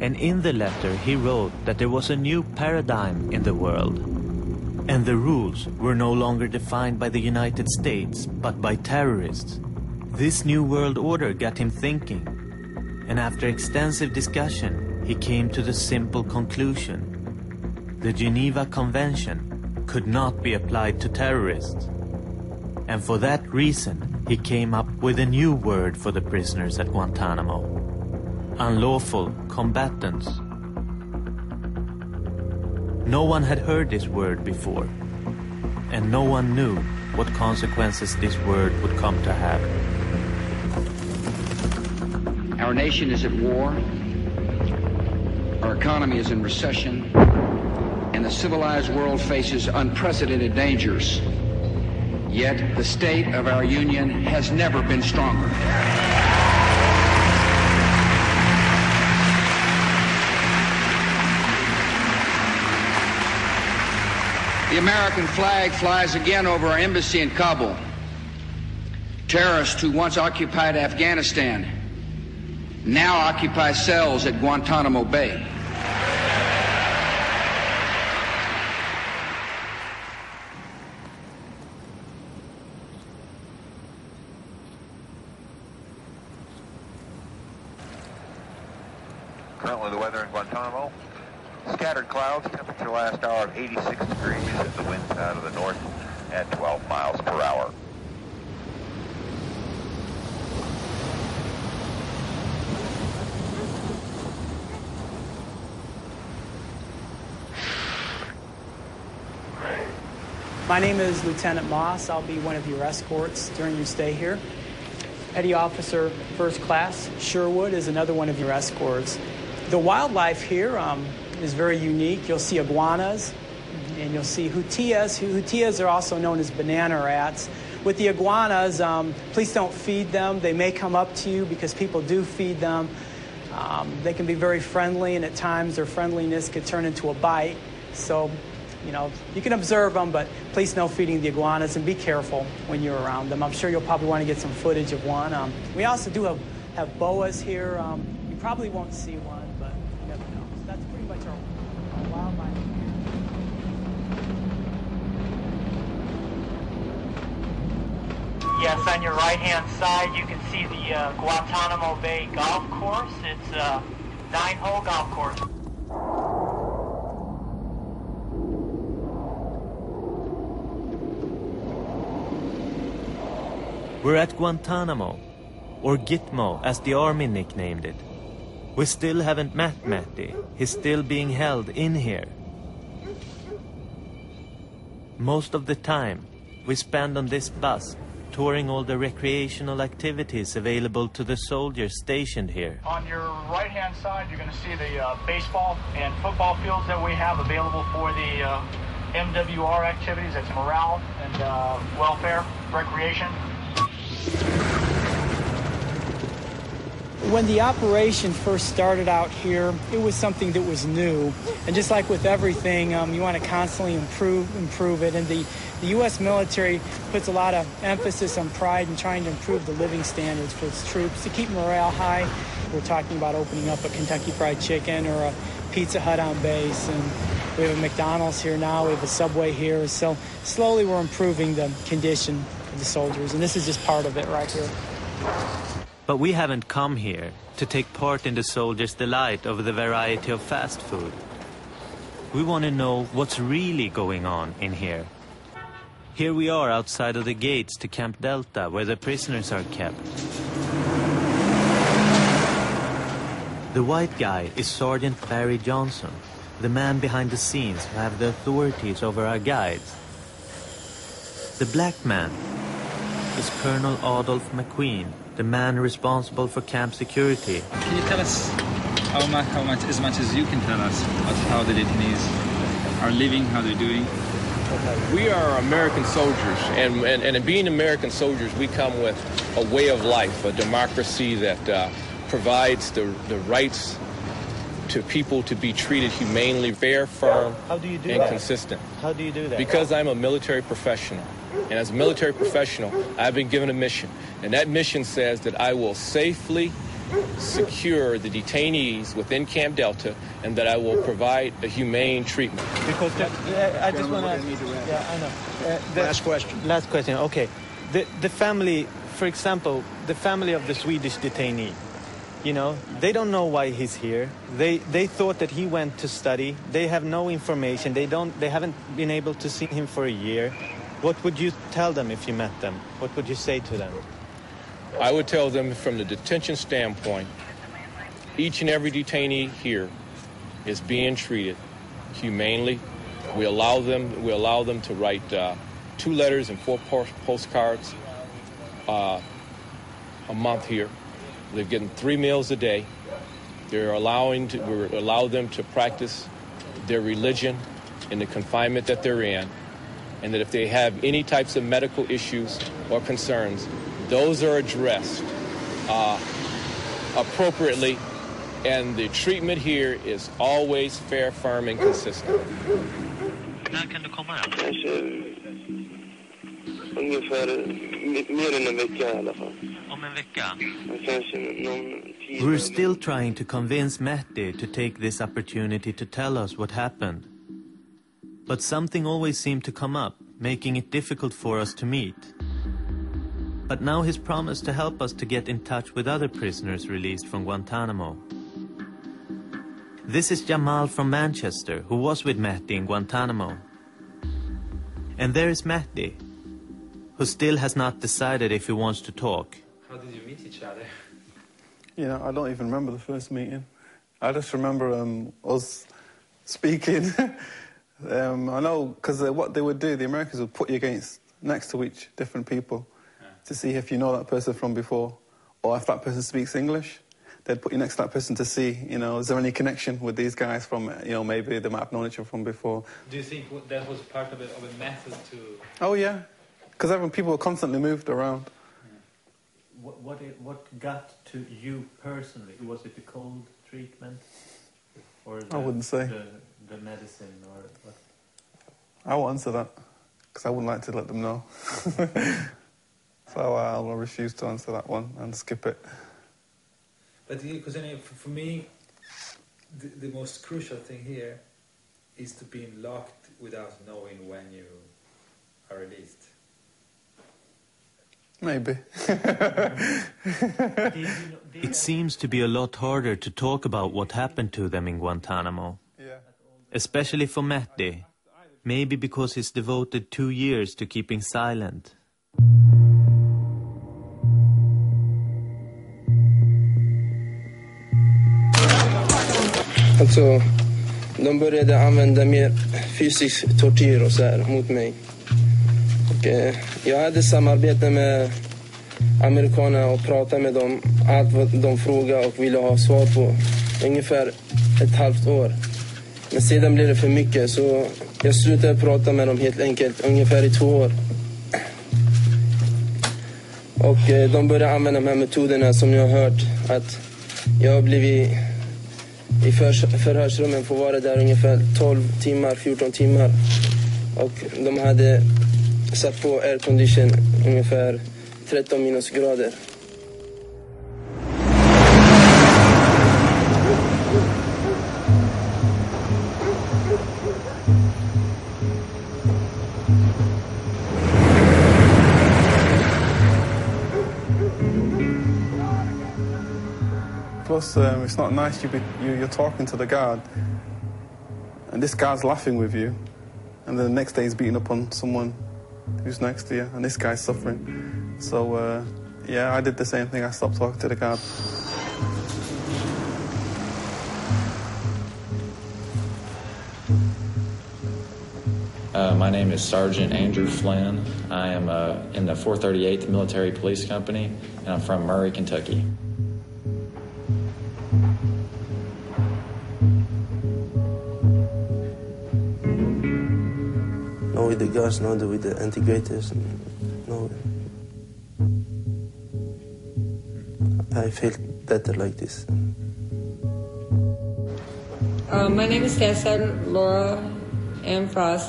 And in the letter he wrote that there was a new paradigm in the world. And the rules were no longer defined by the United States, but by terrorists. This new world order got him thinking. And after extensive discussion, he came to the simple conclusion. The Geneva Convention could not be applied to terrorists. And for that reason, he came up with a new word for the prisoners at Guantanamo. Unlawful combatants. No one had heard this word before, and no one knew what consequences this word would come to have. Our nation is at war, our economy is in recession, and the civilized world faces unprecedented dangers. Yet the state of our union has never been stronger. The American flag flies again over our embassy in Kabul. Terrorists who once occupied Afghanistan now occupy cells at Guantanamo Bay. Currently the weather in Guantanamo, scattered clouds, temperature last hour of 86 degrees, and the winds out of the north at 12 miles per hour. My name is Lieutenant Moss. I'll be one of your escorts during your stay here. Petty Officer First Class Sherwood is another one of your escorts. The wildlife here is very unique. You'll see iguanas, and you'll see hutillas. Hutillas are also known as banana rats. With the iguanas, please don't feed them. They may come up to you because people do feed them. They can be very friendly, and at times their friendliness could turn into a bite. So, you know, you can observe them, but please no feeding the iguanas, and be careful when you're around them. I'm sure you'll probably want to get some footage of one. We also do have boas here. You probably won't see one, but you never know. So that's pretty much our wildlife here. Yes, on your right-hand side, you can see the Guantanamo Bay Golf Course. It's a 9-hole golf course. We're at Guantanamo, or Gitmo as the army nicknamed it. We still haven't met Matty. He's still being held in here. Most of the time, we spend on this bus, touring all the recreational activities available to the soldiers stationed here. On your right-hand side, you're going to see the baseball and football fields that we have available for the MWR activities. That's morale and welfare, recreation. When the operation first started out here, it was something that was new. And just like with everything, you want to constantly improve it. And the U.S. military puts a lot of emphasis on pride in trying to improve the living standards for its troops to keep morale high. We're talking about opening up a Kentucky Fried Chicken or a Pizza Hut on base. And we have a McDonald's here now. We have a Subway here. So slowly we're improving the condition of the soldiers. And this is just part of it right here. But we haven't come here to take part in the soldiers' delight over the variety of fast food. We want to know what's really going on in here. Here we are outside of the gates to Camp Delta, where the prisoners are kept. The white guy is Sergeant Barry Johnson, the man behind the scenes who have the authorities over our guides. The black man is Colonel Adolph McQueen, the man responsible for camp security. Can you tell us how much, as much as you can tell us, how the detainees are living, how they're doing? We are American soldiers, and in being American soldiers, we come with a way of life, a democracy that provides the rights to people to be treated humanely, fair, firm, and consistent. How do you do that? Because I'm a military professional. And as a military professional, I've been given a mission. And that mission says that I will safely secure the detainees within Camp Delta and that I will provide a humane treatment. Because I just want to... Yeah, I know. Last question. Last question, okay. The family, for example, the family of the Swedish detainee, you know, they don't know why he's here. They thought that he went to study. They have no information. They haven't been able to see him for a year. What would you tell them if you met them? What would you say to them? I would tell them from the detention standpoint, each and every detainee here is being treated humanely. We allow them to write 2 letters and 4 postcards a month here. They're getting 3 meals a day. We allow them to practice their religion in the confinement that they're in, and that if they have any types of medical issues or concerns, those are addressed appropriately, and the treatment here is always fair, firm, and consistent. När kan du komma hem? Kanske ungefär mer än en vecka i alla fall. Om en vecka? Kanske någon tid. We're still trying to convince Mehdi to take this opportunity to tell us what happened. But something always seemed to come up, making it difficult for us to meet. But now he's promised to help us to get in touch with other prisoners released from Guantanamo. This is Jamal from Manchester, who was with Mehdi in Guantanamo. And there is Mehdi, who still has not decided if he wants to talk. How did you meet each other? You know, I don't even remember the first meeting. I just remember us speaking. I know, because what they would do, the Americans would put you next to each different people to see if you know that person from before, or if that person speaks English. They'd put you next to that person to see, you know, is there any connection with these guys from, you know, maybe they might have known each other from before. Do you think that was part of a method to... Oh, yeah. Because people were constantly moved around. What got to you personally? Was it the cold treatment? Or I wouldn't say. The medicine or what? I won't answer that, because I wouldn't like to let them know. So I'll refuse to answer that one and skip it. But because for me, the most crucial thing here is to be locked without knowing when you are released. Maybe. It seems to be a lot harder to talk about what happened to them in Guantanamo. Yeah. Especially for Mehdi. Maybe because he's devoted 2 years to keeping silent. Alltså, de började använda mer fysisk tortyr och så här mot mig. Och, jag hade samarbete med amerikanerna och pratade med dem allt vad de frågade och ville ha svar på. Ungefär 1,5 år. Men sedan blev det för mycket så jag slutade prata med dem helt enkelt ungefär i 2 år. Och de började använda de här metoderna som ni har hört. Att jag har blivit i förhörsrummen, får vara där ungefär 12 timmar, 14 timmar. Och de hade satt på aircondition ungefär 13 minusgrader. Plus, it's not nice you're talking to the guard, and this guy's laughing with you, and then the next day he's beating up on someone who's next to you, and this guy's suffering. So, yeah, I did the same thing. I stopped talking to the guard. My name is Sergeant Andrew Flynn. I am in the 438th Military Police Company, and I'm from Murray, Kentucky. Not with the guards, not with the integrators. No. I felt better like this. My name is Tessa Laura M. Frost.